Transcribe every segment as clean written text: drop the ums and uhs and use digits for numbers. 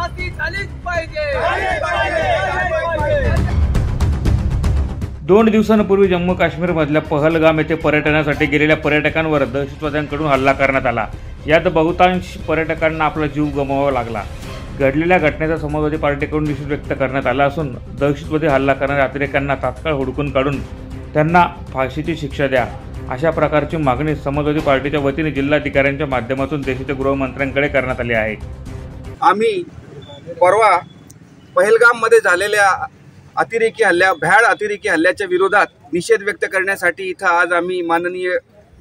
फाशी झालीच पाहिजे। 2 दिवसांपूर्वी जम्मू काश्मीर मधल्या पहलगाम येथे पर्यटनासाठी गेलेल्या पर्यटकांवर दहशतवाद्यांकडून हल्ला करण्यात आला। यात बहुतांश पर्यटकांना आपला जीव गमवावा लागला। घडलेल्या घटनेचा समाजवादी पार्टीकडून निषेध व्यक्त करण्यात आला असून दहशतवादी हल्ला करणाऱ्या अतिरेक्यांना तात्काळ हुडकून काढून त्यांना फाशीची शिक्षा द्या अशा प्रकारची मागणी समाजवादी पार्टीच्या वतीने जिल्हाधिकाऱ्यांच्या माध्यमातून देशाच्या गृहमंत्र्यांकडे करण्यात आली आहे। आम्ही परवा पहलगाममध्ये झालेल्या भ्याड अतिरेकी हल्ल्याच्या विरोधात निषेध व्यक्त करण्यासाठी इथं आज आम्ही माननीय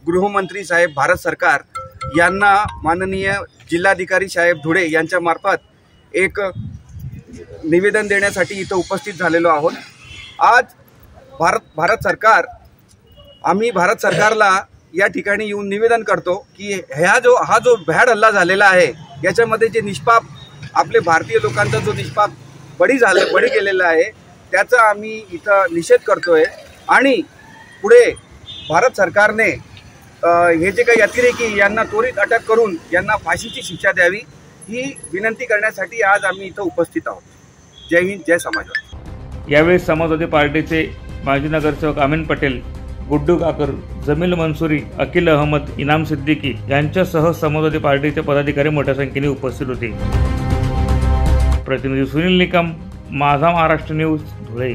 गृहमंत्री साहेब भारत सरकार यांना माननीय जिल्हाधिकारी साहेब धुळे यांच्या मार्फत एक निवेदन देण्यासाठी इथं उपस्थित झालेलो आहोत। आज आम्ही भारत सरकारला या ठिकाणी येऊन निवेदन करतो की हा जो भ्याड हल्ला झालेला आहे याच्यामध्ये जे निष्पाप आपले भारतीय लोकांचा जो निष्पाप बळी गेलेला आहे त्याचा आम्ही इथं निषेध करतोय आणि पुढे भारत सरकारने हे जे काही अतिरेकी यांना त्वरित अटक करून यांना फाशीची शिक्षा द्यावी ही विनंती करण्यासाठी आज आम्ही इथं उपस्थित आहोत। जय हिंद, जय समाजवादी। यावेळी समाजवादी पार्टीचे माजी नगरसेवक अमीन पटेल, गुड्डू काकर, जमील मंसूरी, अकील अहमद, इनाम सिद्दीकी यांच्यासह समाजवादी पार्टीचे पदाधिकारी मोठ्या संख्येने उपस्थित होते। प्रतिनिधी सुनील निकम, माझा महाराष्ट्र न्यूज, धुळे।